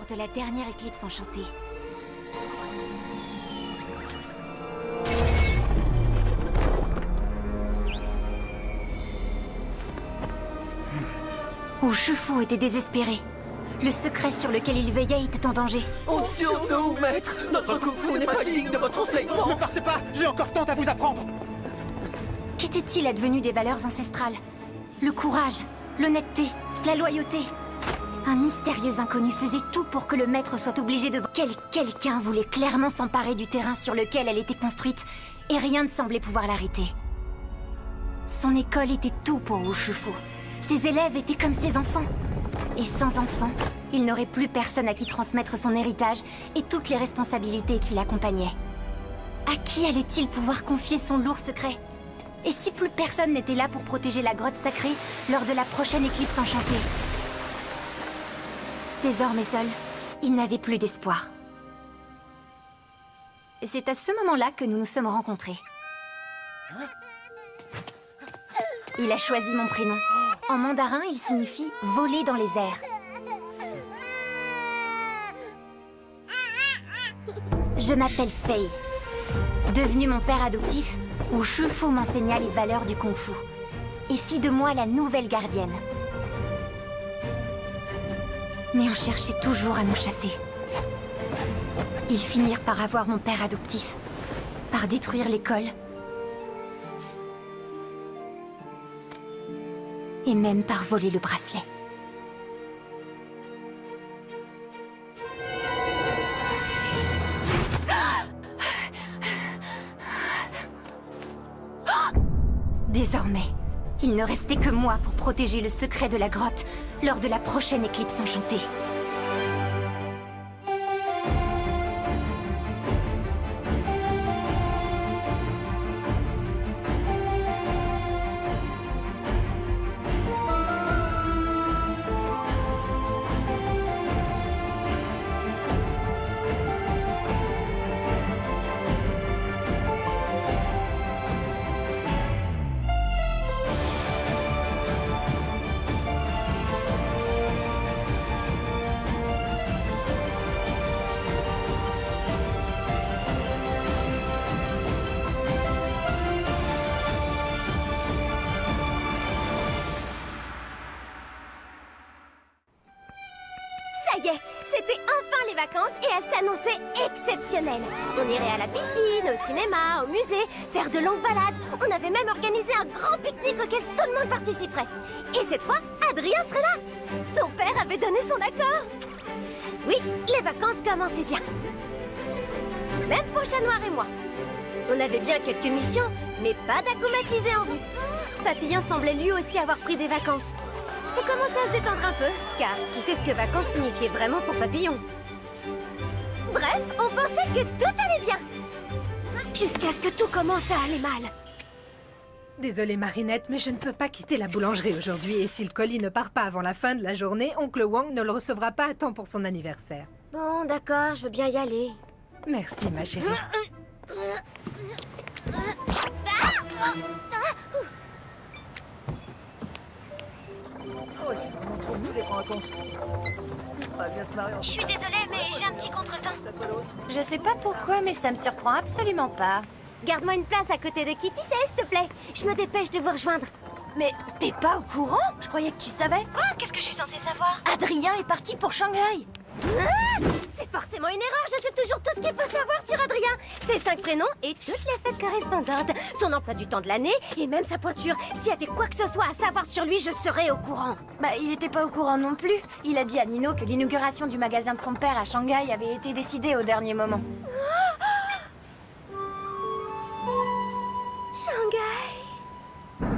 de la dernière éclipse enchantée. Wu Shifu était désespéré. Le secret sur lequel il veillait était en danger. On sur nous, maître. Notre Kung Fu n'est pas digne de votre enseignement. Ne partez pas, j'ai encore tant à vous apprendre. Qu'était-il advenu des valeurs ancestrales? Le courage, l'honnêteté, la loyauté. Un mystérieux inconnu faisait tout pour que le maître soit obligé de... Quelqu'un voulait clairement s'emparer du terrain sur lequel elle était construite, et rien ne semblait pouvoir l'arrêter. Son école était tout pour Wu Shifu. Ses élèves étaient comme ses enfants. Et sans enfants, il n'aurait plus personne à qui transmettre son héritage et toutes les responsabilités qui l'accompagnaient. À qui allait-il pouvoir confier son lourd secret? Et si plus personne n'était là pour protéger la grotte sacrée lors de la prochaine éclipse enchantée? Désormais seul, il n'avait plus d'espoir. Et c'est à ce moment-là que nous nous sommes rencontrés. Il a choisi mon prénom. En mandarin, il signifie « voler dans les airs ». Je m'appelle Fei. Devenu mon père adoptif, Wu Shifu m'enseigna les valeurs du Kung Fu et fit de moi la nouvelle gardienne. Mais on cherchait toujours à nous chasser. Ils finirent par avoir mon père adoptif, par détruire l'école, et même par voler le bracelet. Désormais, il ne restait que moi pour protéger le secret de la grotte lors de la prochaine éclipse enchantée. C'était enfin les vacances et elles s'annonçaient exceptionnelles. On irait à la piscine, au cinéma, au musée, faire de longues balades. On avait même organisé un grand pique-nique auquel tout le monde participerait. Et cette fois, Adrien serait là. Son père avait donné son accord. Oui, les vacances commençaient bien. Même pour Chat Noir et moi. On avait bien quelques missions, mais pas d'acclimatisé en vue. Papillon semblait lui aussi avoir pris des vacances. On commençait à se détendre un peu, car qui sait ce que vacances signifiait vraiment pour Papillon. Bref, on pensait que tout allait bien. Jusqu'à ce que tout commence à aller mal. Désolée Marinette, mais je ne peux pas quitter la boulangerie aujourd'hui. Et si le colis ne part pas avant la fin de la journée, oncle Wang ne le recevra pas à temps pour son anniversaire. Bon, d'accord, je veux bien y aller. Merci ma chérie. Je suis désolée, mais j'ai un petit contretemps. Je sais pas pourquoi, mais ça me surprend absolument pas. Garde-moi une place à côté de Kitty, s'il te plaît. Je me dépêche de vous rejoindre. Mais t'es pas au courant? Je croyais que tu savais. Quoi? Qu'est-ce que je suis censée savoir? Adrien est parti pour Shanghai. Ah, c'est forcément une erreur, je sais toujours tout ce qu'il faut savoir sur Adrien. Ses 5 prénoms et toutes les fêtes correspondantes. Son emploi du temps de l'année et même sa pointure. S'il y avait quoi que ce soit à savoir sur lui, je serais au courant. Bah, il était pas au courant non plus. Il a dit à Nino que l'inauguration du magasin de son père à Shanghai avait été décidée au dernier moment. Shanghai.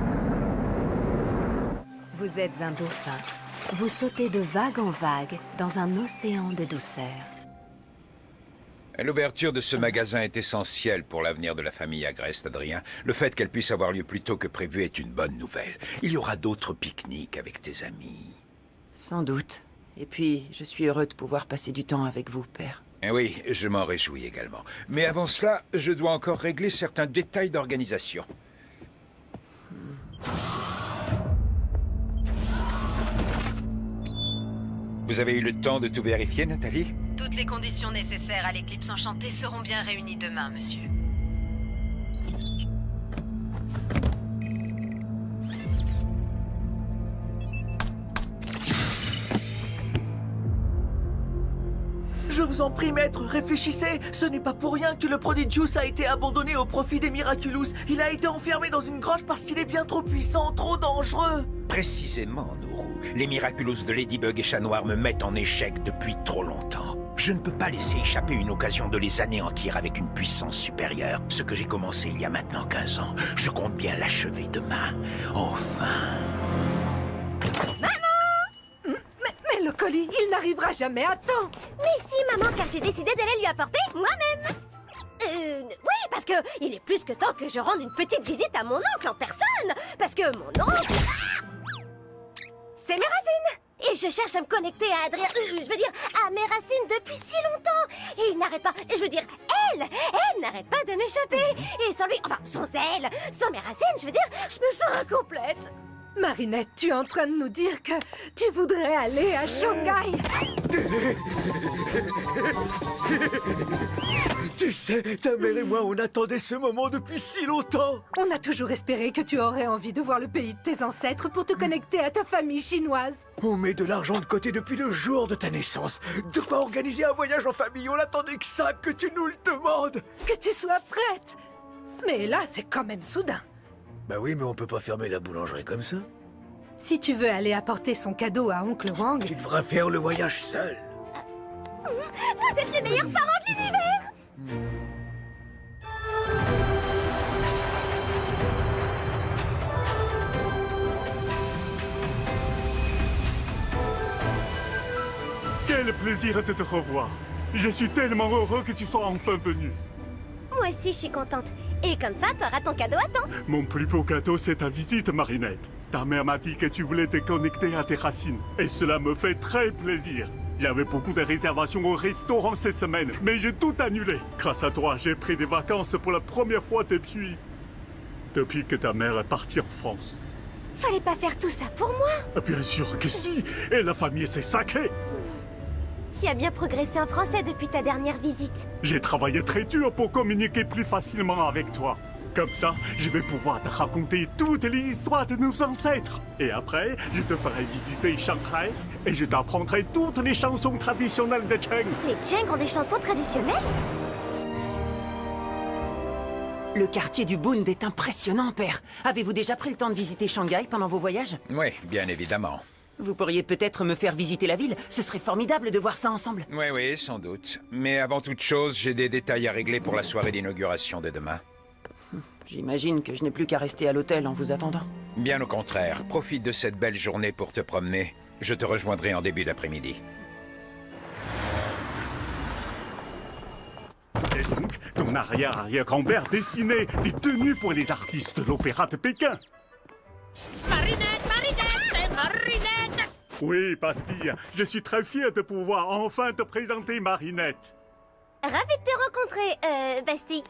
Vous êtes un dauphin. Vous sautez de vague en vague dans un océan de douceur. L'ouverture de ce magasin est essentielle pour l'avenir de la famille Agreste, Adrien. Le fait qu'elle puisse avoir lieu plus tôt que prévu est une bonne nouvelle. Il y aura d'autres pique-niques avec tes amis. Sans doute. Et puis, je suis heureux de pouvoir passer du temps avec vous, père. Eh oui, je m'en réjouis également. Mais avant cela, je dois encore régler certains détails d'organisation. Vous avez eu le temps de tout vérifier, Nathalie? Toutes les conditions nécessaires à l'éclipse enchantée seront bien réunies demain, monsieur. Je vous en prie, maître, réfléchissez. Ce n'est pas pour rien que le Prodigious a été abandonné au profit des Miraculous. Il a été enfermé dans une grotte parce qu'il est bien trop puissant, trop dangereux. Précisément, Nourou. Les Miraculous de Ladybug et Chat Noir me mettent en échec depuis trop longtemps. Je ne peux pas laisser échapper une occasion de les anéantir avec une puissance supérieure. Ce que j'ai commencé il y a maintenant 15 ans, je compte bien l'achever demain. Enfin... Mais le colis, il n'arrivera jamais à temps. Mais si, maman, car j'ai décidé d'aller lui apporter moi-même. Oui, parce que il est plus que temps que je rende une petite visite à mon oncle en personne. Parce que mon oncle... c'est mes racines. Et je cherche à me connecter à Adrien... je veux dire, à mes racines depuis si longtemps. Et il n'arrête pas... je veux dire, elle n'arrête pas de m'échapper. Et sans lui... enfin, sans elle, sans mes racines, je veux dire, je me sens incomplète. Marinette, tu es en train de nous dire que tu voudrais aller à Shanghai? Tu sais, ta mère et moi, on attendait ce moment depuis si longtemps. On a toujours espéré que tu aurais envie de voir le pays de tes ancêtres pour te connecter à ta famille chinoise. On met de l'argent de côté depuis le jour de ta naissance. De quoi organiser un voyage en famille. On attendait que ça, que tu nous le demandes. Que tu sois prête. Mais là, c'est quand même soudain. Bah oui, mais on peut pas fermer la boulangerie comme ça. Si tu veux aller apporter son cadeau à Oncle Wang... Tu devras faire le voyage seul. Vous êtes les meilleurs parents de l'univers. Quel plaisir de te revoir. Je suis tellement heureux que tu sois enfin venu. Moi aussi, je suis contente. Et comme ça, t'auras ton cadeau à temps. Mon plus beau cadeau, c'est ta visite, Marinette. Ta mère m'a dit que tu voulais te connecter à tes racines. Et cela me fait très plaisir. Il y avait beaucoup de réservations au restaurant ces semaines, mais j'ai tout annulé. Grâce à toi, j'ai pris des vacances pour la première fois depuis que ta mère est partie en France. Fallait pas faire tout ça pour moi. Bien sûr que si. Et la famille, c'est sacré. Tu as bien progressé en français depuis ta dernière visite. J'ai travaillé très dur pour communiquer plus facilement avec toi. Comme ça, je vais pouvoir te raconter toutes les histoires de nos ancêtres. Et après, je te ferai visiter Shanghai et je t'apprendrai toutes les chansons traditionnelles de Cheng. Les Cheng ont des chansons traditionnelles? Le quartier du Bund est impressionnant, père. Avez-vous déjà pris le temps de visiter Shanghai pendant vos voyages? Oui, bien évidemment. Vous pourriez peut-être me faire visiter la ville. Ce serait formidable de voir ça ensemble. Oui, sans doute. Mais avant toute chose, j'ai des détails à régler pour la soirée d'inauguration de demain. J'imagine que je n'ai plus qu'à rester à l'hôtel en vous attendant. Bien au contraire, profite de cette belle journée pour te promener. Je te rejoindrai en début d'après-midi. Et donc, ton arrière-arrière-grand-père dessinait des tenues pour les artistes de l'opéra de Pékin. Marinette! Oui, Pastille, je suis très fier de pouvoir enfin te présenter Marinette. Ravi de te rencontrer, Bastille.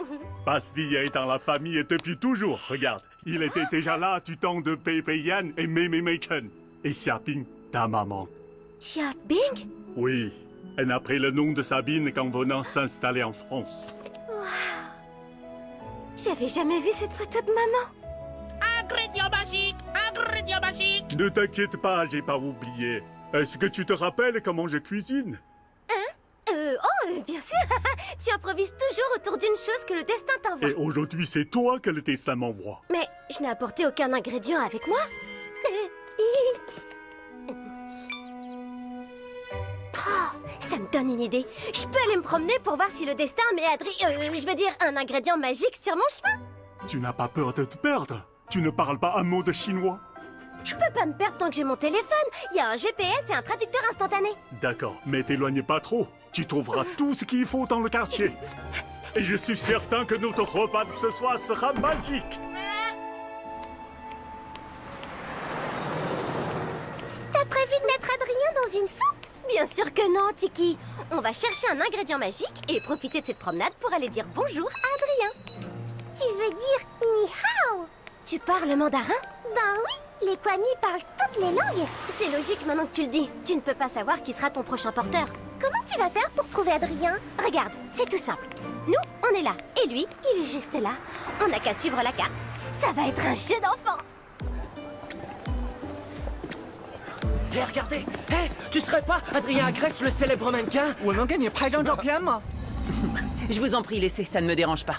Pastille est dans la famille depuis toujours, regarde. Il était déjà là du temps de Pei Yan et Mei Mei Chen. Et Xiaoping, ta maman. Xiaoping? Oui, elle a pris le nom de Sabine qu'en venant s'installer en France. Waouh! J'avais jamais vu cette photo de maman. Ingrédient magique! Ingrédient magique! Ne t'inquiète pas, j'ai pas oublié. Est-ce que tu te rappelles comment je cuisine? Bien sûr. Tu improvises toujours autour d'une chose que le destin t'envoie. Et aujourd'hui, c'est toi que le destin m'envoie. Mais je n'ai apporté aucun ingrédient avec moi. Oh, ça me donne une idée. Je peux aller me promener pour voir si le destin met je veux dire, un ingrédient magique sur mon chemin. Tu n'as pas peur de te perdre? Tu ne parles pas un mot de chinois? Je peux pas me perdre tant que j'ai mon téléphone. Il y a un GPS et un traducteur instantané. D'accord, mais t'éloigne pas trop. Tu trouveras tout ce qu'il faut dans le quartier. Et je suis certain que notre repas de ce soir sera magique. T'as prévu de mettre Adrien dans une soupe? Bien sûr que non, Tiki. On va chercher un ingrédient magique et profiter de cette promenade pour aller dire bonjour à Adrien. Tu veux dire ni hao? Tu parles mandarin? Ben oui. Les Kwami parlent toutes les langues. C'est logique maintenant que tu le dis. Tu ne peux pas savoir qui sera ton prochain porteur. Comment tu vas faire pour trouver Adrien? Regarde, c'est tout simple. Nous, on est là. Et lui, il est juste là. On n'a qu'à suivre la carte. Ça va être un jeu d'enfant. Hé, regardez! Hé, tu serais pas Adrien Agreste, le célèbre mannequin? Je vous en prie, laissez, ça ne me dérange pas.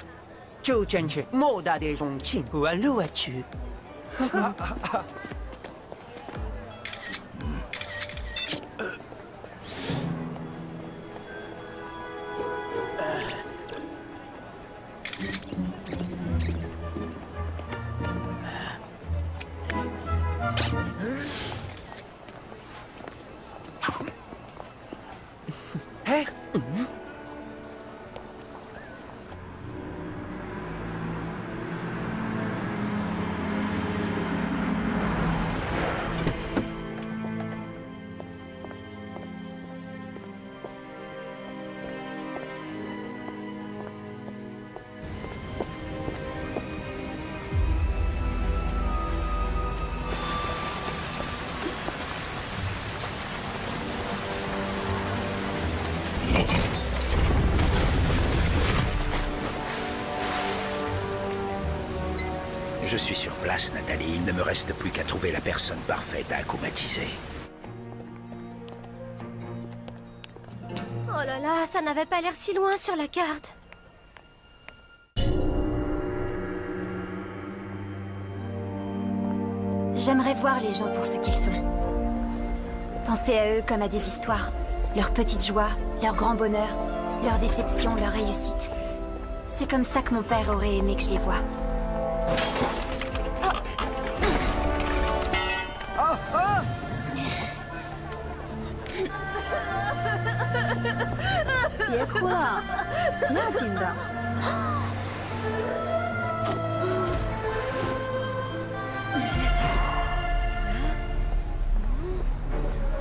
Hé! Je suis sur place, Nathalie. Il ne me reste plus qu'à trouver la personne parfaite à akumatiser. Oh là là, ça n'avait pas l'air si loin sur la carte. J'aimerais voir les gens pour ce qu'ils sont. Penser à eux comme à des histoires. Leurs petites joies, leur grand bonheur, leurs déceptions, leurs réussites. C'est comme ça que mon père aurait aimé que je les voie.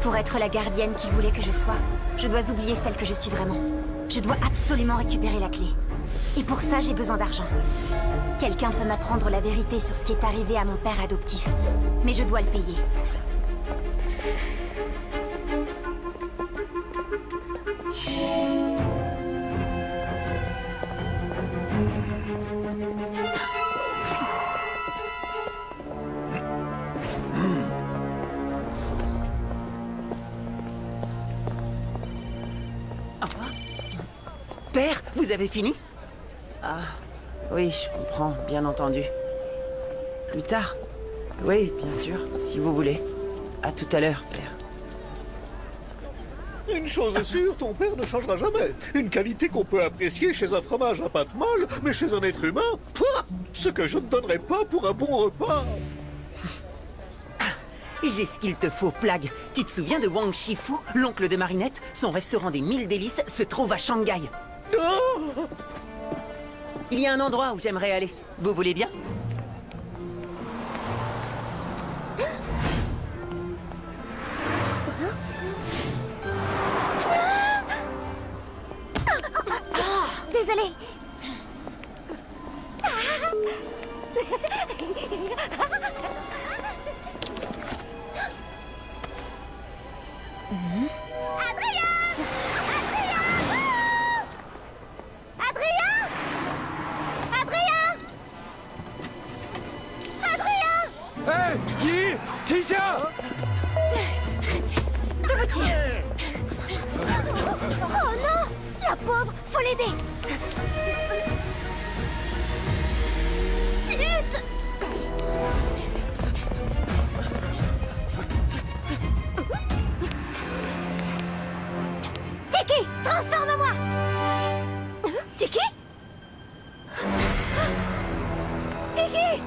Pour être la gardienne qu'il voulait que je sois, je dois oublier celle que je suis vraiment. Je dois absolument récupérer la clé. Et pour ça, j'ai besoin d'argent. Quelqu'un peut m'apprendre la vérité sur ce qui est arrivé à mon père adoptif. Mais je dois le payer. Père, vous avez fini? Ah, oui, je comprends, bien entendu. Plus tard? Oui, bien sûr, si vous voulez. À tout à l'heure, Père. Une chose est sûre, ton père ne changera jamais. Une qualité qu'on peut apprécier chez un fromage à pâte molle, mais chez un être humain, pouah, ce que je ne donnerais pas pour un bon repas. J'ai ce qu'il te faut, Plague. Tu te souviens de Wang Shifu, l'oncle de Marinette? Son restaurant des 1000 délices se trouve à Shanghai. Oh! Il y a un endroit où j'aimerais aller. Vous voulez bien? Désolée. Oh non! La pauvre! Faut l'aider! Zut! Tiki! Transforme-moi! Tiki? Tiki!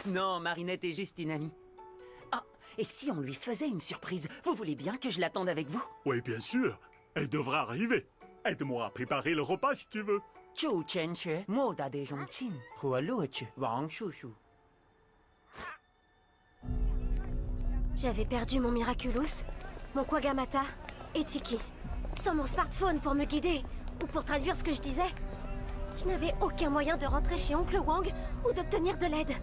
Non, Marinette est juste une amie. Ah, et si on lui faisait une surprise? Vous voulez bien que je l'attende avec vous? Oui, bien sûr. Elle devra arriver. Aide-moi à préparer le repas si tu veux. J'avais perdu mon Miraculous, mon Kwagamata et Tiki. Sans mon smartphone pour me guider ou pour traduire ce que je disais, je n'avais aucun moyen de rentrer chez Oncle Wang ou d'obtenir de l'aide.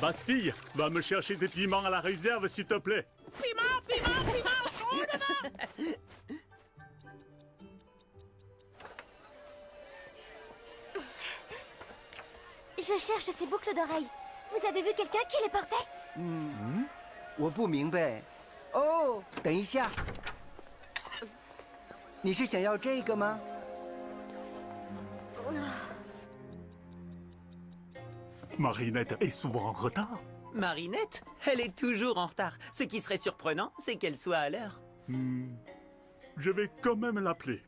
Bastille, va me chercher des piments à la réserve, s'il te plaît. Piment, chaud devant. Je cherche ces boucles d'oreilles. Vous avez vu quelqu'un qui les portait? 我不明白。哦，等一下，你是想要这个吗？ Marinette est souvent en retard. Marinette? Elle est toujours en retard. Ce qui serait surprenant, c'est qu'elle soit à l'heure. Je vais quand même l'appeler.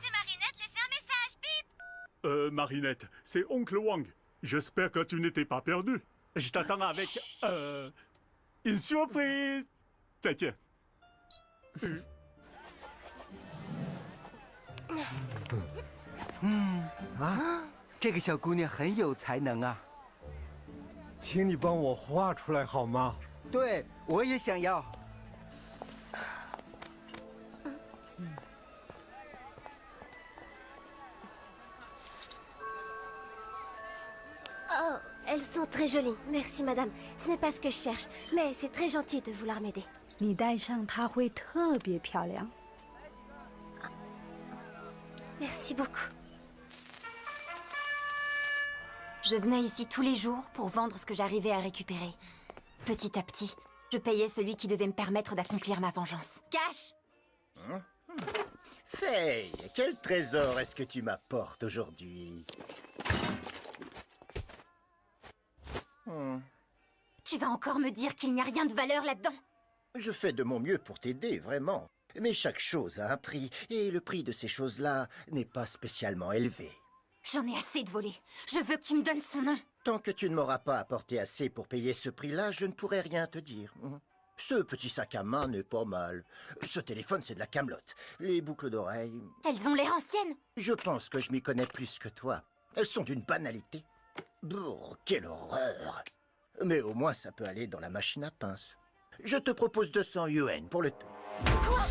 C'est Marinette, laissez un message, bip! Marinette, c'est Oncle Wang. J'espère que tu n'étais pas perdu. Je t'attends avec, une surprise. Tiens. 这个小姑娘很有才能啊！请你帮我画出来好吗？对，我也想要。 Oh, elles sont très jolies. Merci, madame. Ce n'est pas ce que je cherche, mais c'est très gentil de vouloir m'aider. 你戴上它会特别漂亮。 Merci beaucoup. Je venais ici tous les jours pour vendre ce que j'arrivais à récupérer. Petit à petit, je payais celui qui devait me permettre d'accomplir ma vengeance. Cash! Faye, quel trésor est-ce que tu m'apportes aujourd'hui? Tu vas encore me dire qu'il n'y a rien de valeur là-dedans? Je fais de mon mieux pour t'aider, vraiment. Mais chaque chose a un prix, et le prix de ces choses-là n'est pas spécialement élevé. J'en ai assez de voler. Je veux que tu me donnes son nom. Tant que tu ne m'auras pas apporté assez pour payer ce prix-là, je ne pourrai rien te dire. Ce petit sac à main n'est pas mal. Ce téléphone, c'est de la camelote. Les boucles d'oreilles... Elles ont l'air anciennes. Je pense que je m'y connais plus que toi. Elles sont d'une banalité. Brrr, quelle horreur! Mais au moins, ça peut aller dans la machine à pince. Je te propose 200 yuan pour le tout. Quoi?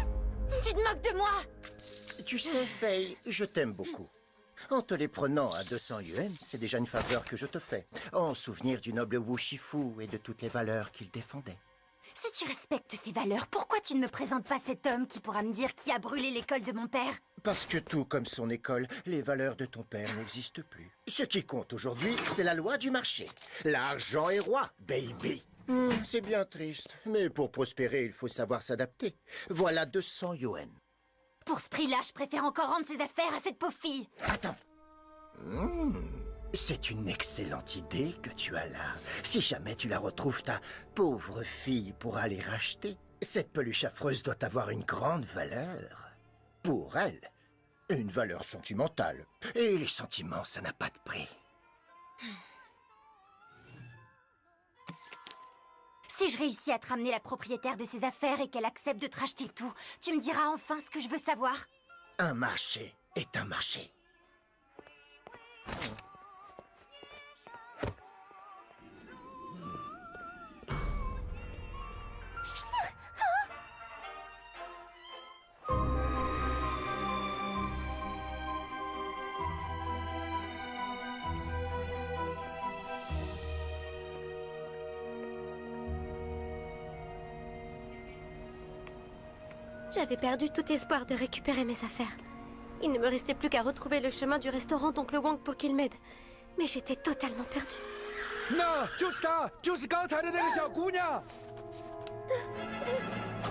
Tu te moques de moi? Tu sais, Faye, je t'aime beaucoup. En te les prenant à 200 yuan, c'est déjà une faveur que je te fais, en souvenir du noble Wu Shifu et de toutes les valeurs qu'il défendait. Si tu respectes ces valeurs, pourquoi tu ne me présentes pas cet homme qui pourra me dire qui a brûlé l'école de mon père? Parce que tout comme son école, les valeurs de ton père n'existent plus. Ce qui compte aujourd'hui, c'est la loi du marché. L'argent est roi, baby. C'est bien triste, mais pour prospérer, il faut savoir s'adapter. Voilà 200 yuan. Pour ce prix-là, je préfère encore rendre ses affaires à cette pauvre fille. Attends. C'est une excellente idée que tu as là. Si jamais tu la retrouves, ta pauvre fille pourra les racheter. Cette peluche affreuse doit avoir une grande valeur. Pour elle, une valeur sentimentale. Et les sentiments, ça n'a pas de prix. Si je réussis à te ramener la propriétaire de ses affaires et qu'elle accepte de te racheter le tout, tu me diras enfin ce que je veux savoir. Un marché est un marché. J'avais perdu tout espoir de récupérer mes affaires. Il ne me restait plus qu'à retrouver le chemin du restaurant d'Oncle Wang pour qu'il m'aide. Mais j'étais totalement perdue. 那就是她，就是刚才的那个小姑娘。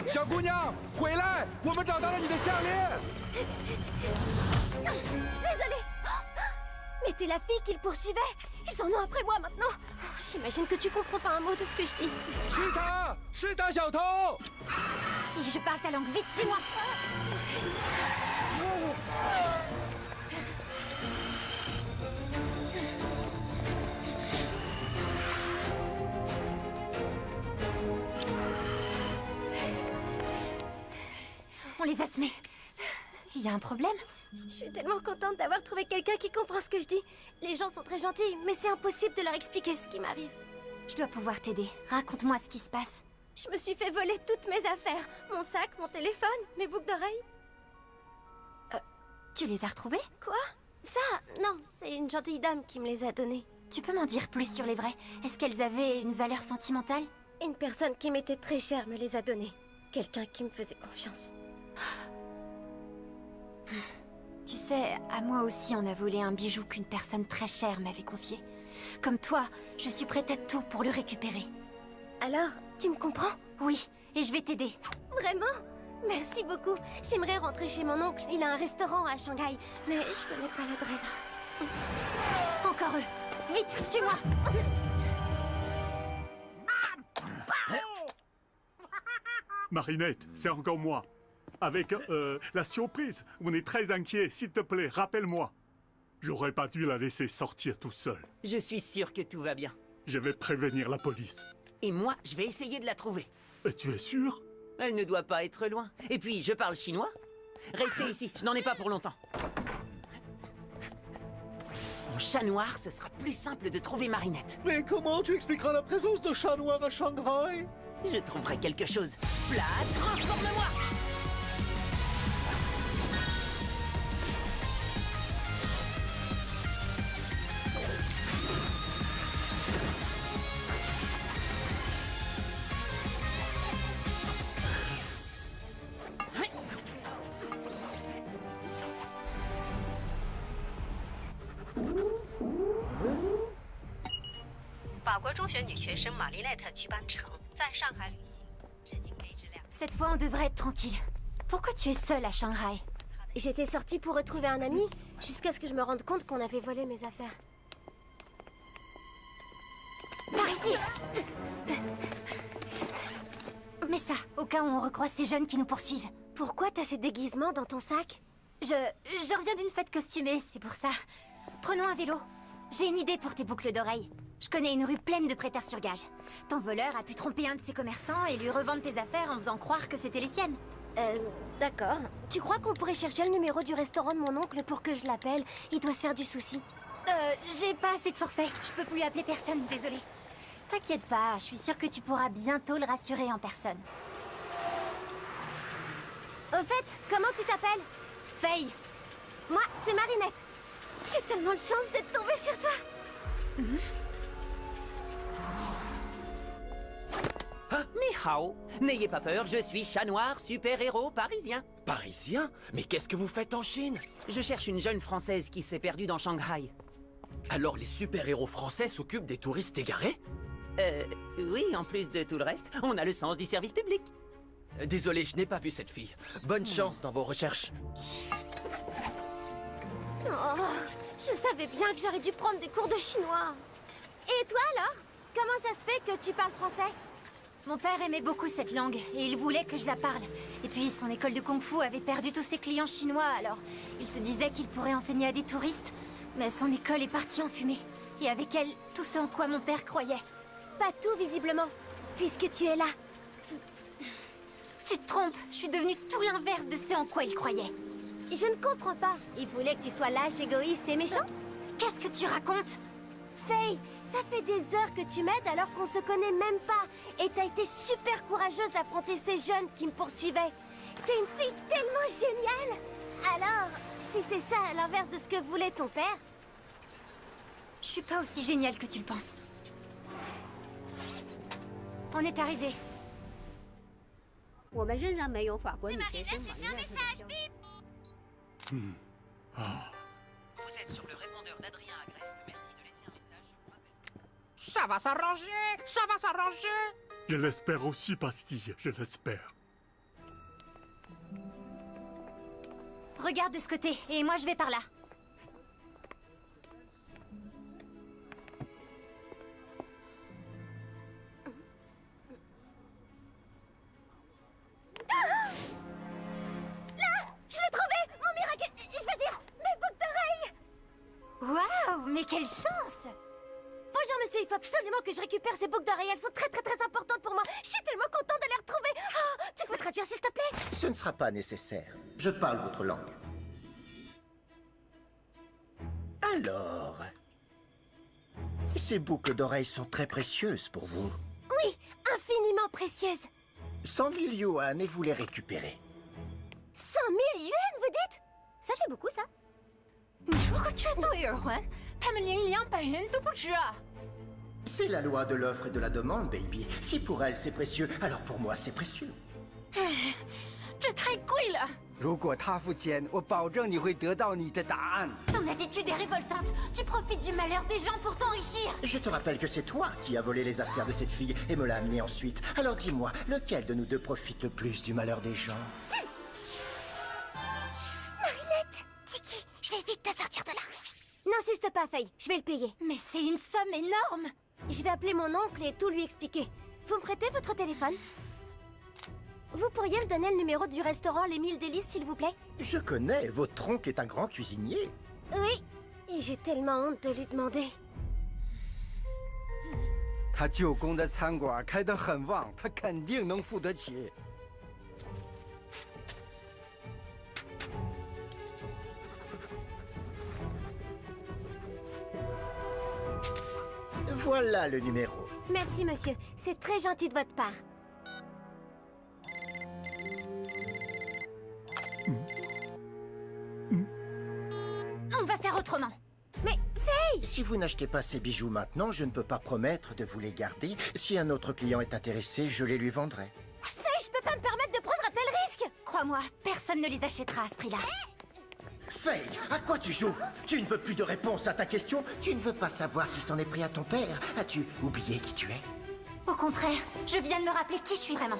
小姑娘，回来！我们找到了你的项链。Désolée. Mais t'es la fille qu'ils poursuivaient. Ils en ont après moi maintenant. J'imagine que tu comprends pas un mot de ce que je dis. 是她，是她，小偷。 Si je parle ta langue, vite, suis-moi. On les a semés. Il y a un problème? Je suis tellement contente d'avoir trouvé quelqu'un qui comprend ce que je dis. Les gens sont très gentils, mais c'est impossible de leur expliquer ce qui m'arrive. Je dois pouvoir t'aider. Raconte-moi ce qui se passe. Je me suis fait voler toutes mes affaires. Mon sac, mon téléphone, mes boucles d'oreilles. Tu les as retrouvés? Quoi? Ça? Non, c'est une gentille dame qui me les a donnés. Tu peux m'en dire plus sur les vrais? Est-ce qu'elles avaient une valeur sentimentale? Une personne qui m'était très chère me les a donnés. Quelqu'un qui me faisait confiance. Tu sais, à moi aussi on a volé un bijou qu'une personne très chère m'avait confié. Comme toi, je suis prête à tout pour le récupérer. Alors, tu me comprends? Oui, et je vais t'aider. Vraiment? Merci beaucoup. J'aimerais rentrer chez mon oncle. Il a un restaurant à Shanghai, mais je connais pas l'adresse. Encore eux. Vite, suis-moi. Marinette, c'est encore moi. Avec la surprise, on est très inquiets. S'il te plaît, rappelle-moi. J'aurais pas dû la laisser sortir tout seul. Je suis sûr que tout va bien. Je vais prévenir la police. Et moi, je vais essayer de la trouver. Et tu es sûr? Elle ne doit pas être loin. Et puis, je parle chinois. Restez ici, je n'en ai pas pour longtemps. En chat noir, ce sera plus simple de trouver Marinette. Mais comment tu expliqueras la présence de chats noirs à Shanghai? Je trouverai quelque chose. Flat, transforme-moi! Cette fois, on devrait être tranquille. Pourquoi tu es seule à Shanghai? J'étais sortie pour retrouver un ami, jusqu'à ce que je me rende compte qu'on avait volé mes affaires. Par ici! Mais ça, au cas où on recroise ces jeunes qui nous poursuivent. Pourquoi t'as ces déguisements dans ton sac? Je reviens d'une fête costumée, c'est pour ça. Prenons un vélo. J'ai une idée pour tes boucles d'oreilles. Je connais une rue pleine de prêteurs sur gage. Ton voleur a pu tromper un de ses commerçants et lui revendre tes affaires en faisant croire que c'était les siennes. D'accord. Tu crois qu'on pourrait chercher le numéro du restaurant de mon oncle pour que je l'appelle? Il doit se faire du souci. J'ai pas assez de forfait. Je peux plus appeler personne, désolée. T'inquiète pas, je suis sûre que tu pourras bientôt le rassurer en personne. Au fait, comment tu t'appelles? Faye. Moi, c'est Marinette. J'ai tellement de chance d'être tombée sur toi. Ni hao. N'ayez pas peur, je suis chat noir, super-héros parisien. Parisien? Mais qu'est-ce que vous faites en Chine? Je cherche une jeune Française qui s'est perdue dans Shanghai. Alors les super-héros français s'occupent des touristes égarés? Oui, en plus de tout le reste, on a le sens du service public. Désolé, je n'ai pas vu cette fille. Bonne chance dans vos recherches. Oh, je savais bien que j'aurais dû prendre des cours de chinois. Et toi alors? Comment ça se fait que tu parles français? Mon père aimait beaucoup cette langue et il voulait que je la parle. Et puis son école de kung-fu avait perdu tous ses clients chinois, alors il se disait qu'il pourrait enseigner à des touristes. Mais son école est partie en fumée. Et avec elle, tout ce en quoi mon père croyait. Pas tout visiblement, puisque tu es là. Tu te trompes, je suis devenue tout l'inverse de ce en quoi il croyait. Je ne comprends pas. Il voulait que tu sois lâche, égoïste et méchante? Qu'est-ce que tu racontes? Faye, ça fait des heures que tu m'aides alors qu'on se connaît même pas. Et t'as été super courageuse d'affronter ces jeunes qui me poursuivaient. T'es une fille tellement géniale. Alors, si c'est ça à l'inverse de ce que voulait ton père... Je suis pas aussi géniale que tu le penses. On est arrivé. C'est Marinette, j'ai un message, bip. Vous êtes sur le répondeur d'Adrien Agreste, merci de laisser Ça va s'arranger. Ça va s'arranger. Je l'espère aussi, Pastille, je l'espère. Regarde de ce côté, et moi je vais par là. Je l'ai trouvé! Mon miracle... Je veux dire, mes boucles d'oreilles! Waouh, mais quelle chance! Bonjour monsieur, il faut absolument que je récupère ces boucles d'oreilles. Elles sont très importantes pour moi. Je suis tellement contente de les retrouver. Oh, tu peux traduire s'il te plaît? Ce ne sera pas nécessaire. Je parle votre langue. Alors... Ces boucles d'oreilles sont très précieuses pour vous. Oui, infiniment précieuses. 100 000 yuan et vous les récupérez. 100 000 yuan, vous dites? Ça fait beaucoup, ça. C'est la loi de l'offre et de la demande, baby. Si pour elle c'est précieux, alors pour moi c'est précieux. 这太贵了。如果他付钱，我保证你会得到你的答案。 Ton attitude est révoltante. Tu profites du malheur des gens pour t'enrichir. Je te rappelle que c'est toi qui as volé les affaires de cette fille et me l'as amenée ensuite. Alors dis-moi, lequel de nous deux profite le plus du malheur des gens? Marinette! Tiki, je vais vite te sortir de là. N'insiste pas, Faye. Je vais le payer. Mais c'est une somme énorme. Je vais appeler mon oncle et tout lui expliquer. Vous me prêtez votre téléphone? Vous pourriez me donner le numéro du restaurant Les 1000 délices, s'il vous plaît? Je connais, votre oncle est un grand cuisinier. Oui, et j'ai tellement honte de lui demander. 他舅公的餐馆开得很旺，他肯定能付得起。 Voilà le numéro. Merci, monsieur. C'est très gentil de votre part. On va faire autrement. Mais, Faye! Si vous n'achetez pas ces bijoux maintenant, je ne peux pas promettre de vous les garder. Si un autre client est intéressé, je les lui vendrai. Faye, je peux pas me permettre de prendre un tel risque! Crois-moi, personne ne les achètera à ce prix-là. Faye, à quoi tu joues? Tu ne veux plus de réponse à ta question? Tu ne veux pas savoir qui s'en est pris à ton père? As-tu oublié qui tu es? Au contraire, je viens de me rappeler qui je suis vraiment.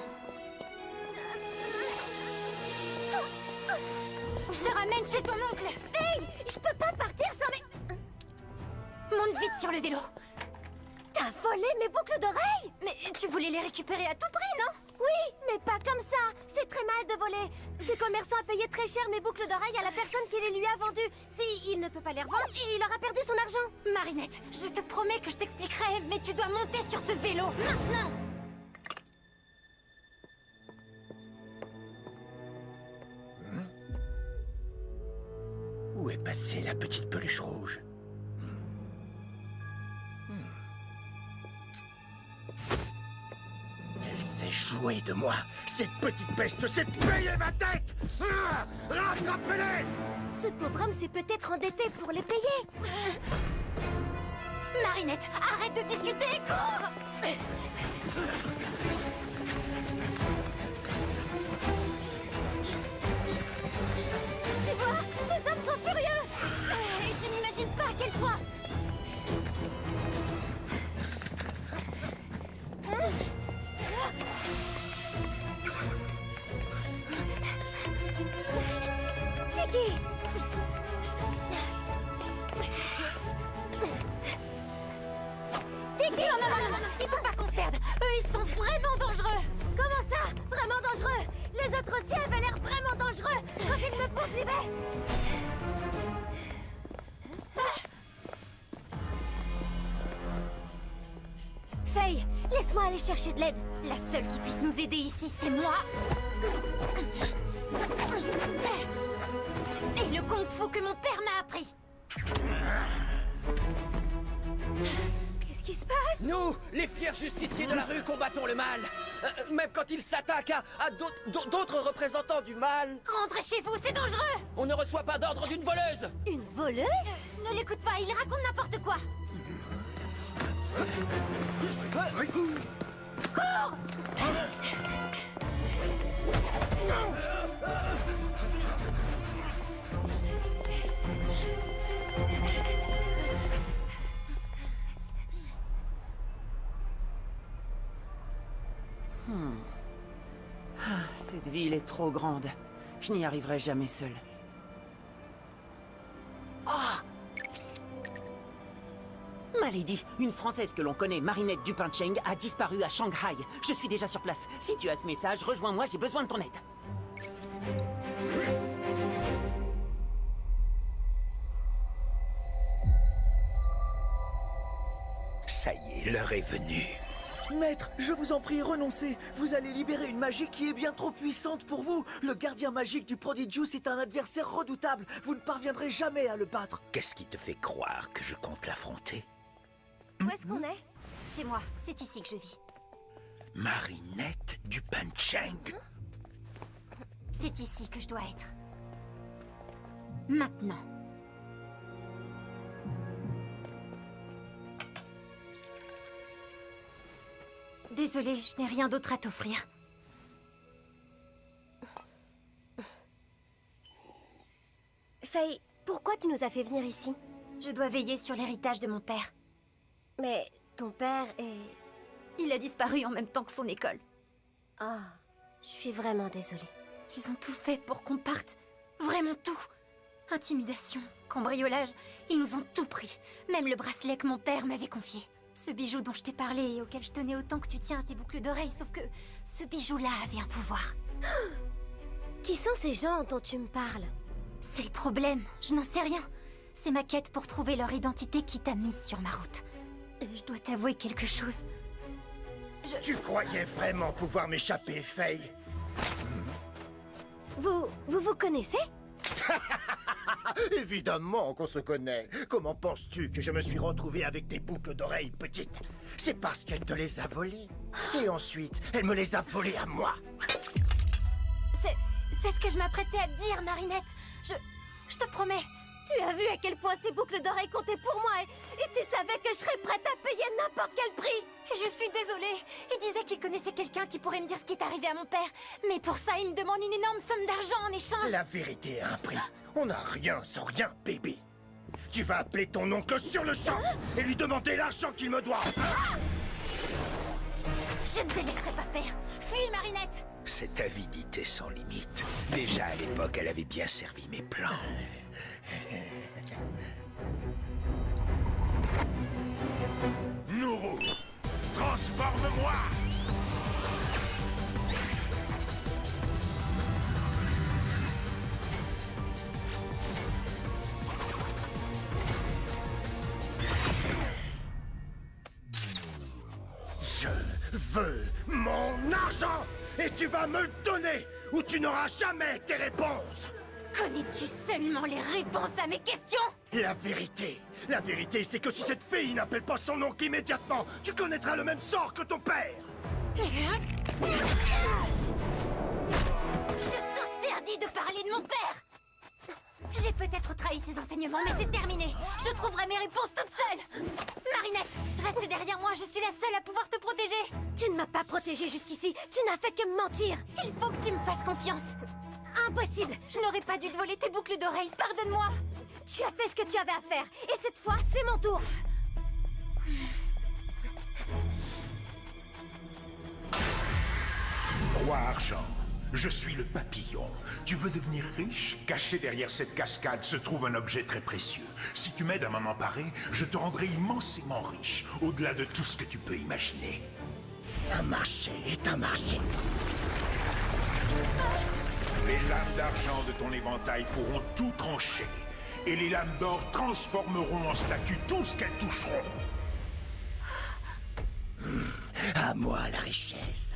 Je te ramène chez ton oncle. Faye, je peux pas partir sans mes... Monte vite sur le vélo. T'as volé mes boucles d'oreilles? Mais tu voulais les récupérer à tout prix, non? Oui, mais pas comme ça. C'est très mal de voler. Ce commerçant a payé très cher mes boucles d'oreilles à la personne qui les lui a vendues. Si il ne peut pas les revendre, il aura perdu son argent. Marinette, je te promets que je t'expliquerai, mais tu dois monter sur ce vélo, maintenant! Où est passée la petite peluche rouge? Elle s'est jouée de moi. Cette petite peste s'est payée ma tête. Rattrapez-les! Ce pauvre homme s'est peut-être endetté pour les payer. Marinette, arrête de discuter, cours! Tu vois, ces hommes sont furieux. Et tu n'imagines pas à quel point. Tiki! Tiki! Non, il faut pas qu'on se perde. Eux, ils sont vraiment dangereux. Comment ça? Vraiment dangereux? Les autres aussi avaient l'air vraiment dangereux quand ils me poursuivaient. Faye, laisse-moi aller chercher de l'aide. La seule qui puisse nous aider ici, c'est moi. Et le kung-fu que mon père m'a appris. Qu'est-ce qui se passe? Nous, les fiers justiciers de la rue, combattons le mal. Même quand il s'attaque à d'autres représentants du mal. Rentrez chez vous, c'est dangereux. On ne reçoit pas d'ordre d'une voleuse. Une voleuse? Ne l'écoute pas, il raconte n'importe quoi. Cours! Cette ville est trop grande. Je n'y arriverai jamais seul. Oh! Malady, une Française que l'on connaît, Marinette Dupin-Cheng, a disparu à Shanghai. Je suis déjà sur place. Si tu as ce message, rejoins-moi, j'ai besoin de ton aide. Ça y est, l'heure est venue. Maître, je vous en prie, renoncez. Vous allez libérer une magie qui est bien trop puissante pour vous. Le gardien magique du Prodigious est un adversaire redoutable. Vous ne parviendrez jamais à le battre. Qu'est-ce qui te fait croire que je compte l'affronter? Où est-ce qu'on est? Chez moi, c'est ici que je vis. Marinette Dupin-Cheng. C'est ici que je dois être. Maintenant. Désolée, je n'ai rien d'autre à t'offrir. Faye, pourquoi tu nous as fait venir ici? Je dois veiller sur l'héritage de mon père. Mais ton père est... Il a disparu en même temps que son école. Ah, je suis vraiment désolée. Ils ont tout fait pour qu'on parte. Vraiment tout. Intimidation, cambriolage, ils nous ont tout pris. Même le bracelet que mon père m'avait confié. Ce bijou dont je t'ai parlé et auquel je tenais autant que tu tiens à tes boucles d'oreilles, sauf que ce bijou-là avait un pouvoir. Qui sont ces gens dont tu me parles? C'est le problème, je n'en sais rien. C'est ma quête pour trouver leur identité qui t'a mise sur ma route. Je dois t'avouer quelque chose. Tu croyais vraiment pouvoir m'échapper, Faye? Vous connaissez? Évidemment qu'on se connaît. Comment penses-tu que je me suis retrouvé avec tes boucles d'oreilles, petite? C'est parce qu'elle te les a volées. Et ensuite, elle me les a volées à moi. C'est ce que je m'apprêtais à te dire, Marinette. Je te promets. Tu as vu à quel point ces boucles d'oreilles comptaient pour moi et tu savais que je serais prête à payer n'importe quel prix. Je suis désolée. Il disait qu'il connaissait quelqu'un qui pourrait me dire ce qui est arrivé à mon père. Mais pour ça, il me demande une énorme somme d'argent en échange. La vérité a un prix. On n'a rien sans rien, bébé. Tu vas appeler ton oncle sur le champ et lui demander l'argent qu'il me doit. Je ne te laisserai pas faire. Fuis, Marinette. Cette avidité sans limite. Déjà à l'époque, elle avait bien servi mes plans. Nourou, transforme-moi! Je veux mon argent! Et tu vas me le donner ou tu n'auras jamais tes réponses! Connais-tu seulement les réponses à mes questions? La vérité, c'est que si cette fille n'appelle pas son oncle immédiatement, tu connaîtras le même sort que ton père! Je t'interdis de parler de mon père! J'ai peut-être trahi ses enseignements, mais c'est terminé. Je trouverai mes réponses toute seule. Marinette, reste derrière moi, je suis la seule à pouvoir te protéger. Tu ne m'as pas protégée jusqu'ici, tu n'as fait que me mentir. Il faut que tu me fasses confiance. Impossible. Je n'aurais pas dû te voler tes boucles d'oreilles, pardonne-moi. Tu as fait ce que tu avais à faire, et cette fois, c'est mon tour. Roi Argent, je suis le papillon. Tu veux devenir riche? Caché derrière cette cascade se trouve un objet très précieux. Si tu m'aides à m'en emparer, je te rendrai immensément riche, au-delà de tout ce que tu peux imaginer. Un marché est un marché. Les lames d'argent de ton éventail pourront tout trancher. Et les lames d'or transformeront en statue tout ce qu'elles toucheront. À moi la richesse.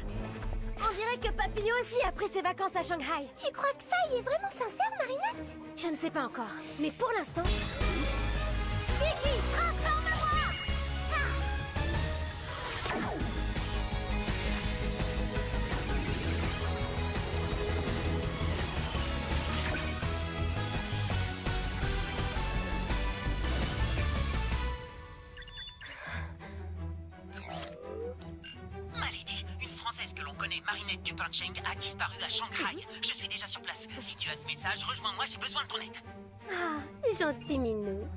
On dirait que Papillon aussi a pris ses vacances à Shanghai. Tu crois que Faye est vraiment sincère, Marinette? Je ne sais pas encore, mais pour l'instant... Kiki, transforme-moi! Malady, une Française que l'on connaît, Marinette Dupin-Cheng, a disparu à Shanghai. Je suis déjà sur place. Si tu as ce message, rejoins-moi, j'ai besoin de ton aide. Ah, gentil minou.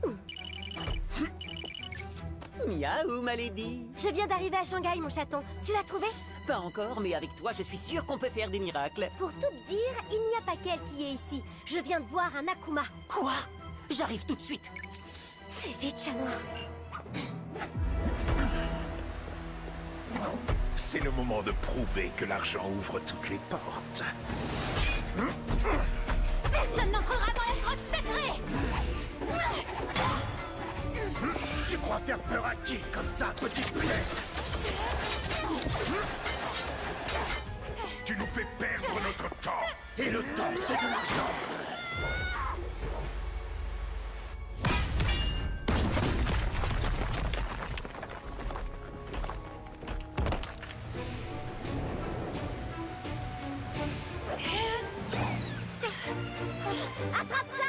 Miaou, Malady. Je viens d'arriver à Shanghai, mon chaton. Tu l'as trouvé? Pas encore, mais avec toi, je suis sûr qu'on peut faire des miracles. Pour tout te dire, il n'y a pas qu'elle qui est ici. Je viens de voir un Akuma. Quoi? J'arrive tout de suite. Fais vite, chat noir. C'est le moment de prouver que l'argent ouvre toutes les portes. Personne n'entrera dans la grotte sacrée! Tu crois faire peur à qui comme ça, petite punaise? Tu nous fais perdre notre temps. Et le temps, c'est de l'argent. Attrape ça!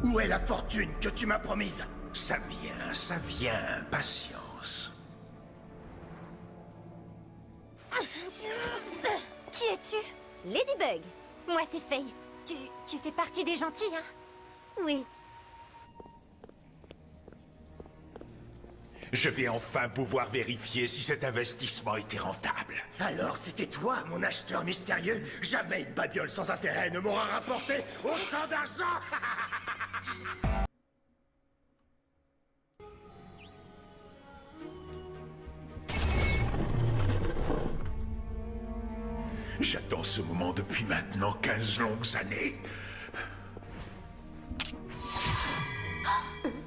Où est la fortune que tu m'as promise? Ça vient, patience. Qui es-tu? Ladybug. Moi, c'est Faye. Tu fais partie des gentils, hein? Oui. Je vais enfin pouvoir vérifier si cet investissement était rentable. Alors c'était toi, mon acheteur mystérieux? Jamais une babiole sans intérêt ne m'aura rapporté autant d'argent. J'attends ce moment depuis maintenant 15 longues années.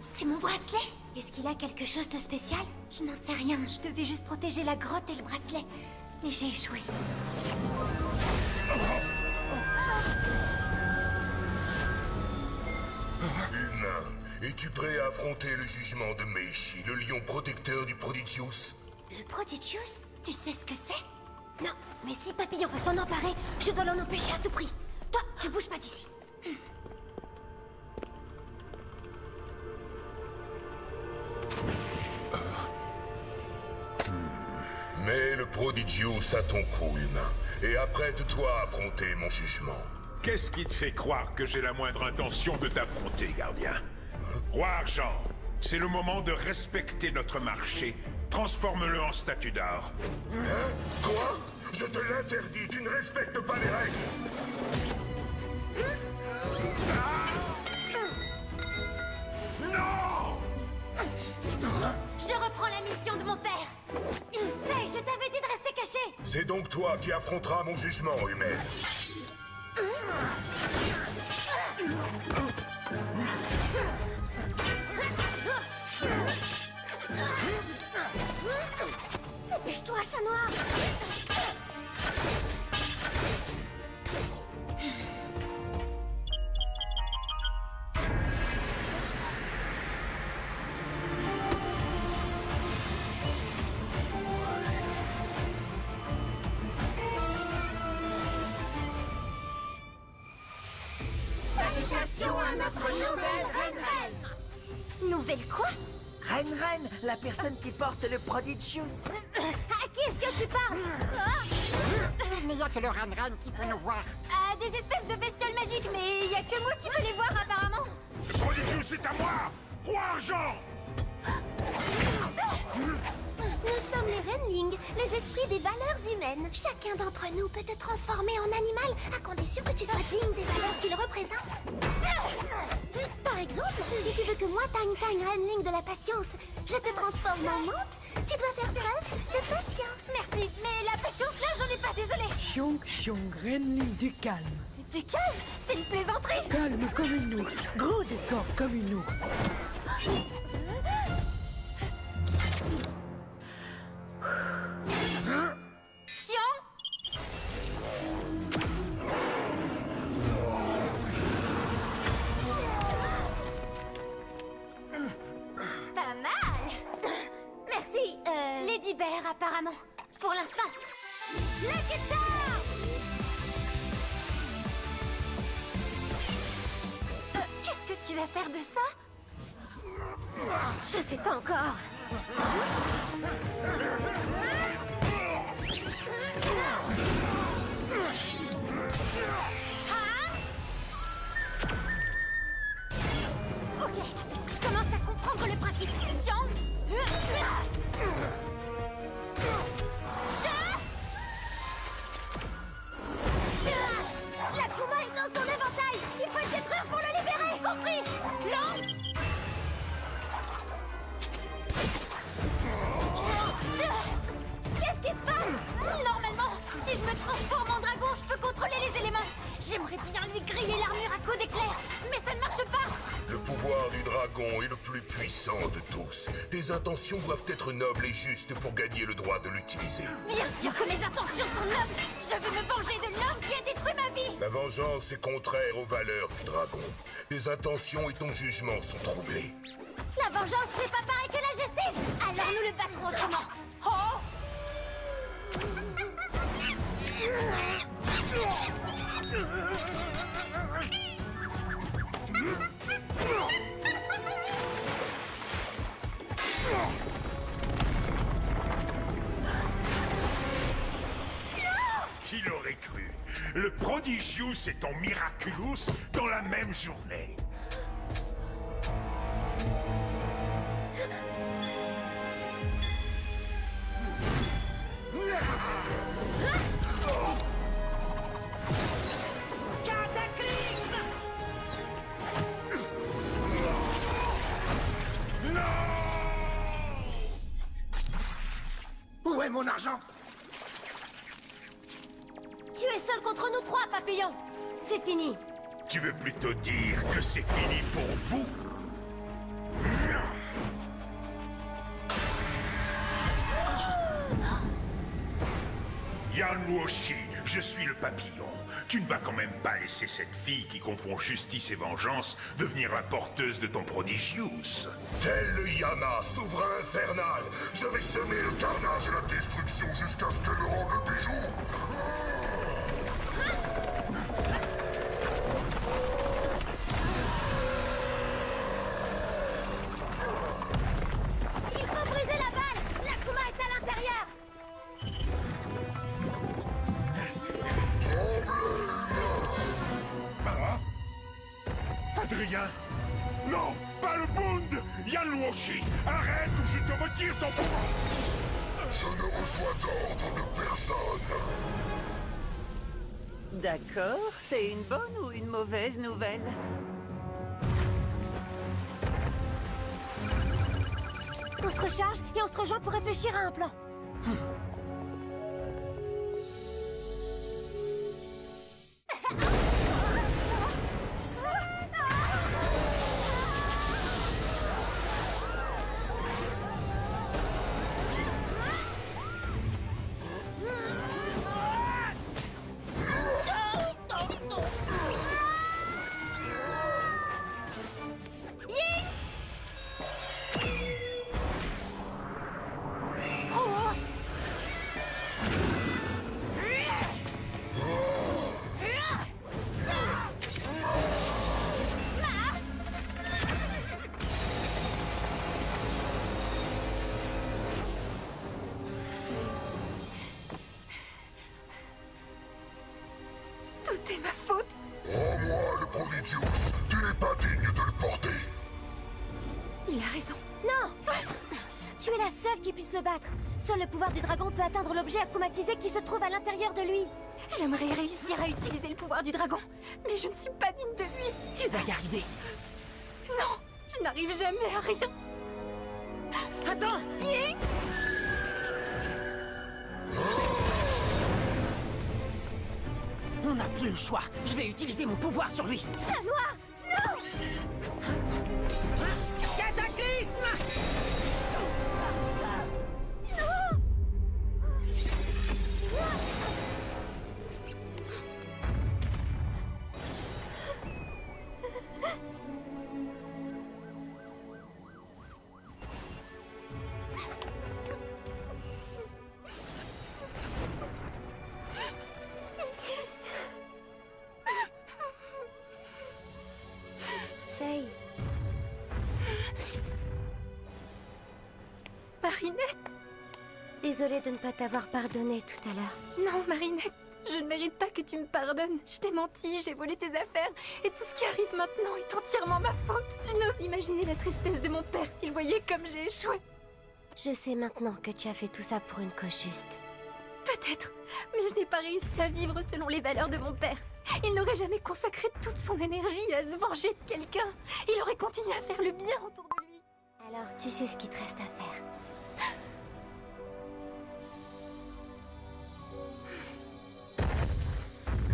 C'est mon bracelet. Est-ce qu'il a quelque chose de spécial? Je n'en sais rien. Je devais juste protéger la grotte et le bracelet. Mais j'ai échoué. Humain, es-tu prêt à affronter le jugement de Meishi, le lion protecteur du Prodigious? Le Prodigious? Tu sais ce que c'est? Non, mais si Papillon veut s'en emparer, je dois l'en empêcher à tout prix. Toi, tu bouges pas d'ici. Mais le Prodigious a ton coup, humain, et apprête-toi à affronter mon jugement. Qu'est-ce qui te fait croire que j'ai la moindre intention de t'affronter, gardien? Roi Argent, c'est le moment de respecter notre marché. Transforme-le en statue d'art. Hein? Quoi? Je te l'interdis, tu ne respectes pas les règles. Non! Je reprends la mission de mon père. Faye, je t'avais dit de rester caché. C'est donc toi qui affronteras mon jugement, humaine. Dépêche-toi, chat noir. Salutations à notre nouvelle reine. Nouvelle quoi? Ren, la personne qui porte le Prodigious. À qui est-ce que tu parles? Il n'y a que le Ren qui peut nous voir. Ah, des espèces de bestioles magiques, mais il y a que moi qui peux les voir apparemment. Le Prodigious, c'est à moi! Roi Argent! Nous sommes les Renling, les esprits des valeurs humaines. Chacun d'entre nous peut te transformer en animal, à condition que tu sois digne des valeurs qu'il représente. Par exemple, si tu veux que moi, Tang Renling de la patience, je te transforme en menthe, tu dois faire preuve de patience. Merci, mais la patience là, j'en ai pas, désolée. Xiong Renling du calme. Du calme? C'est une plaisanterie. Calme comme une ours, gros et fort comme une ours. Xiong? Pas mal. Merci, Lady Bear, apparemment. Pour l'instant. La guitare! Qu'est-ce que tu vas faire de ça? Je sais pas encore. Ok, je commence à comprendre le principe. Xiang. L'Akuma est dans son éventail. Il faut le détruire pour le libérer. Compris? Lang. Qu'est-ce qui se passe? Normalement, si je me transforme en dragon, je peux contrôler les éléments. J'aimerais bien lui griller l'armure à coups d'éclair, mais ça ne marche pas. Le pouvoir du dragon est le plus puissant de tous. Tes intentions doivent être nobles et justes pour gagner le droit de l'utiliser. Bien sûr que mes intentions sont nobles. Je veux me venger de l'homme qui a détruit ma vie. La vengeance est contraire aux valeurs du dragon. Tes intentions et ton jugement sont troublés. La vengeance, c'est pas pareil que la justice. Alors nous le battrons autrement. Oh! Qui l'aurait cru? Le Prodigius et ton Miraculous dans la même journée. Cataclysme! Où est mon argent? Tu es seul contre nous trois, papillon. C'est fini. Tu veux plutôt dire que c'est fini pour vous? Yan Luoshi, je suis le papillon. Tu ne vas quand même pas laisser cette fille qui confond justice et vengeance devenir la porteuse de ton Prodigius. Tel le Yama, souverain infernal, je vais semer le carnage et la destruction jusqu'à ce qu'elle rende le bijou. Il faut briser la balle. L'Akuma est à l'intérieur. Ah? Adrien? Non, pas le Bund! Yan Luoshi, arrête ou je te retire ton pouvoir! Je ne reçois d'ordre de personne. D'accord, c'est une bonne ou une mauvaise nouvelle? On se recharge et on se rejoint pour réfléchir à un plan. Tout est ma faute. Rends-moi le Prodigius. Tu n'es pas digne de le porter. Il a raison. Non. Tu es la seule qui puisse le battre. Seul le pouvoir du dragon peut atteindre l'objet akumatisé qui se trouve à l'intérieur de lui. J'aimerais réussir à utiliser le pouvoir du dragon, mais je ne suis pas digne de lui. Tu vas y arriver. Non, je n'arrive jamais à rien. Attends! Ying! On n'a plus le choix. Je vais utiliser mon pouvoir sur lui. Chat noir! Non! Cataclysme! Non! désolée de ne pas t'avoir pardonné tout à l'heure. Non, Marinette, je ne mérite pas que tu me pardonnes. Je t'ai menti, j'ai volé tes affaires, et tout ce qui arrive maintenant est entièrement ma faute. Je n'ose imaginer la tristesse de mon père s'il voyait comme j'ai échoué. Je sais maintenant que tu as fait tout ça pour une cause juste. Peut-être, mais je n'ai pas réussi à vivre selon les valeurs de mon père. Il n'aurait jamais consacré toute son énergie à se venger de quelqu'un. Il aurait continué à faire le bien autour de lui. Alors tu sais ce qu'il te reste à faire.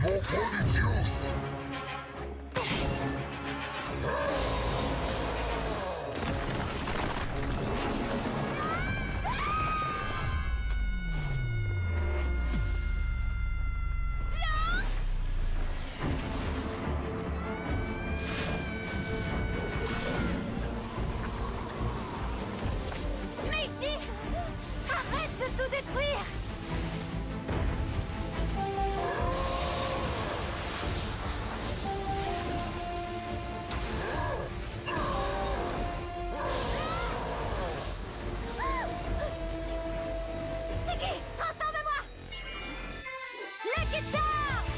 Mon Prodigius! Meiji! Arrête de tout détruire! Tiki, transforme-moi! Lucky Charge!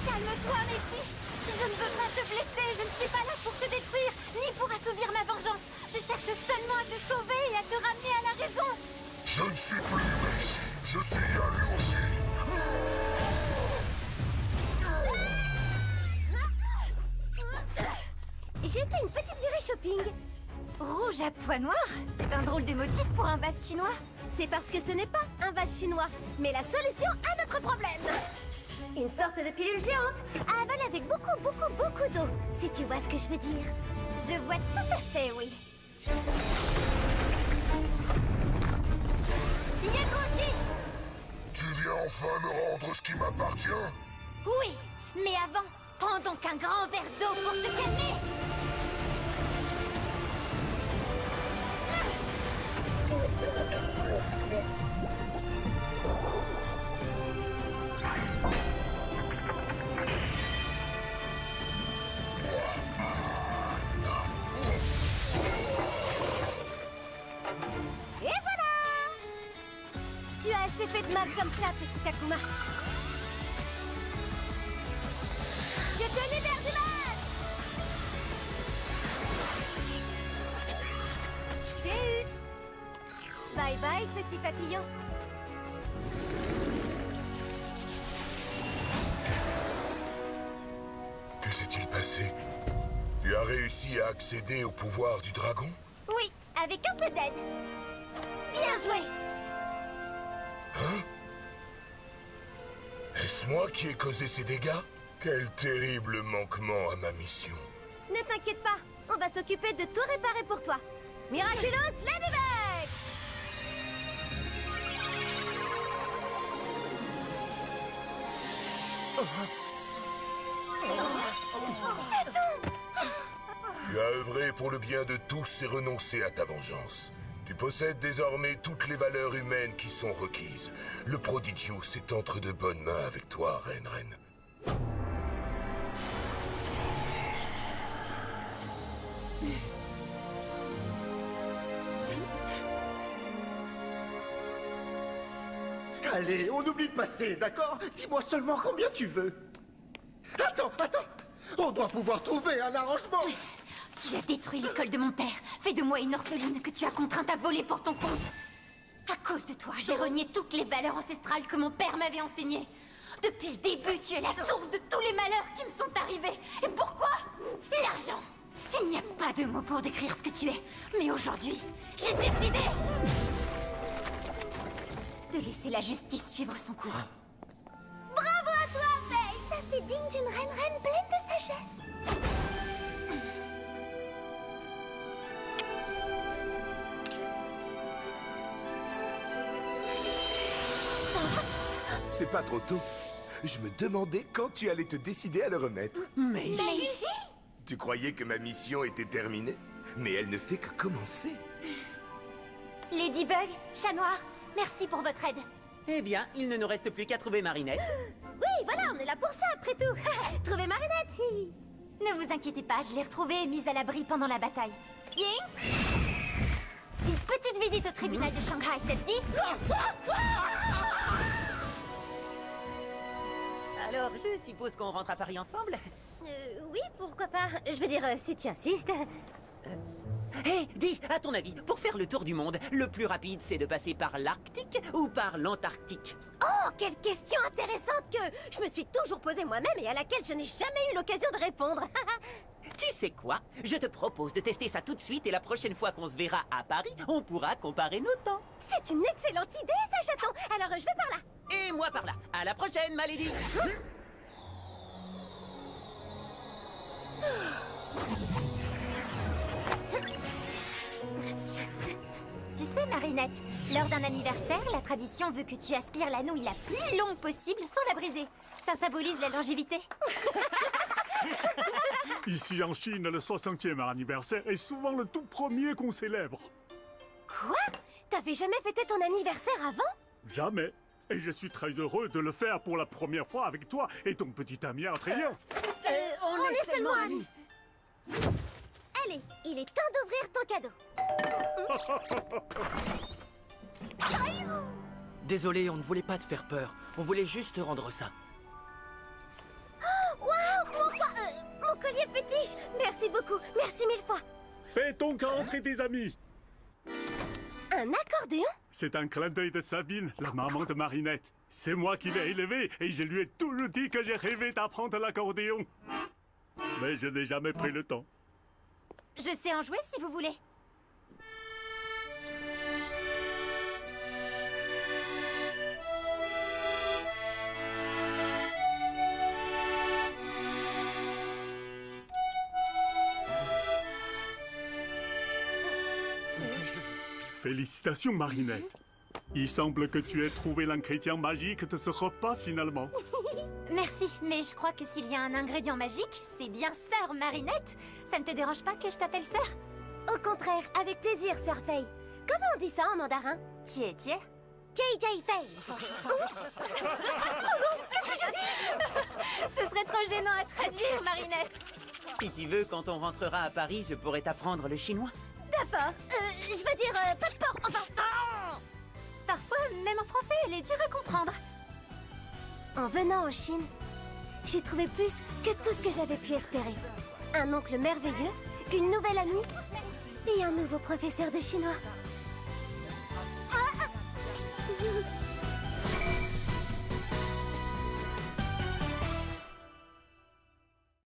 Calme-toi, Meiji! Je ne veux pas te blesser, je ne suis pas là pour te détruire, ni pour assouvir ma vengeance. Je cherche seulement à te sauver et à te ramener à la raison. Je ne suis plus Meiji, je suis Yaruoshi. J'ai fait une petite virée shopping. Rouge à pois noirs? C'est un drôle de motif pour un vase chinois. C'est parce que ce n'est pas un vase chinois, mais la solution à notre problème. Une sorte de pilule géante à avaler avec beaucoup d'eau, si tu vois ce que je veux dire. Je vois tout à fait, oui. Yakushi! Tu viens enfin me rendre ce qui m'appartient? Oui, mais avant, prends donc un grand verre d'eau pour te calmer. Et voilà! Tu as assez fait de mal comme ça, petit Akuma. Je te libère du mal! Je t'ai eu! Bye bye, petit papillon. Que s'est-il passé? Tu as réussi à accéder au pouvoir du dragon? Oui, avec un peu d'aide. Bien joué! Hein? Est-ce moi qui ai causé ces dégâts? Quel terrible manquement à ma mission. Ne t'inquiète pas, on va s'occuper de tout réparer pour toi. Miraculous Ladybug! Chaton! Tu as œuvré pour le bien de tous et renoncé à ta vengeance. Tu possèdes désormais toutes les valeurs humaines qui sont requises. Le Prodigius est entre de bonnes mains avec toi, Reine. Allez, on oublie le passé, d'accord? Dis-moi seulement combien tu veux. Attends! On doit pouvoir trouver un arrangement. Tu as détruit l'école de mon père, fait de moi une orpheline que tu as contrainte à voler pour ton compte. À cause de toi, j'ai renié toutes les valeurs ancestrales que mon père m'avait enseignées. Depuis le début, tu es la source de tous les malheurs qui me sont arrivés. Et pourquoi? L'argent. Il n'y a pas de mots pour décrire ce que tu es. Mais aujourd'hui, j'ai décidé de laisser la justice suivre son cours. Bravo à toi, Faye! Ça, c'est digne d'une reine pleine de sagesse. C'est pas trop tôt. Je me demandais quand tu allais te décider à le remettre. Meiji? Tu croyais que ma mission était terminée? Mais elle ne fait que commencer. Ladybug, Chat Noir, merci pour votre aide. Eh bien, il ne nous reste plus qu'à trouver Marinette. Oui, voilà, on est là pour ça, après tout. Trouver Marinette. Ne vous inquiétez pas, je l'ai retrouvée et mise à l'abri pendant la bataille. Ying, une petite visite au tribunal de Shanghai, ça te dit? Alors, je suppose qu'on rentre à Paris ensemble? Oui, pourquoi pas. Je veux dire, si tu insistes. Hé, dis, à ton avis, pour faire le tour du monde, le plus rapide, c'est de passer par l'Arctique ou par l'Antarctique? Oh, quelle question intéressante que je me suis toujours posée moi-même et à laquelle je n'ai jamais eu l'occasion de répondre. Tu sais quoi? Je te propose de tester ça tout de suite et la prochaine fois qu'on se verra à Paris, on pourra comparer nos temps. C'est une excellente idée, ça, chaton. Alors, je vais par là. Et moi par là. À la prochaine, ma lady. Tu sais, Marinette, lors d'un anniversaire, la tradition veut que tu aspires la nouille la plus longue possible sans la briser. Ça symbolise la longévité. Ici en Chine, le 60e anniversaire est souvent le tout premier qu'on célèbre. Quoi? T'avais jamais fêté ton anniversaire avant? Jamais. Et je suis très heureux de le faire pour la première fois avec toi et ton petit ami Adrien. On est seulement amis. Allez, il est temps d'ouvrir ton cadeau. Désolé, on ne voulait pas te faire peur. On voulait juste te rendre ça. Waouh, mon collier fétiche. Merci beaucoup, merci mille fois. Fais ton qu'à rentrer tes amis. Un accordéon? C'est un clin d'œil de Sabine, la maman de Marinette. C'est moi qui l'ai élevée et je lui ai toujours dit que j'ai rêvé d'apprendre l'accordéon. Mais je n'ai jamais pris le temps. Je sais en jouer si vous voulez. Félicitations, Marinette. Il semble que tu aies trouvé l'ingrédient magique de ce repas, finalement. Merci, mais je crois que s'il y a un ingrédient magique, c'est bien Sœur Marinette. Ça ne te dérange pas que je t'appelle Sœur? Au contraire, avec plaisir, Sœur Fei. Comment on dit ça en mandarin? Tiens. JJ Fei. Qu'est-ce que je dis? Ce serait trop gênant à traduire, Marinette. Si tu veux, quand on rentrera à Paris, je pourrais t'apprendre le chinois. D'accord. Je veux dire, pas de porc, enfin... Parfois, même en français, elle est dure à comprendre. En venant en Chine, j'ai trouvé plus que tout ce que j'avais pu espérer. Un oncle merveilleux, une nouvelle amie et un nouveau professeur de chinois.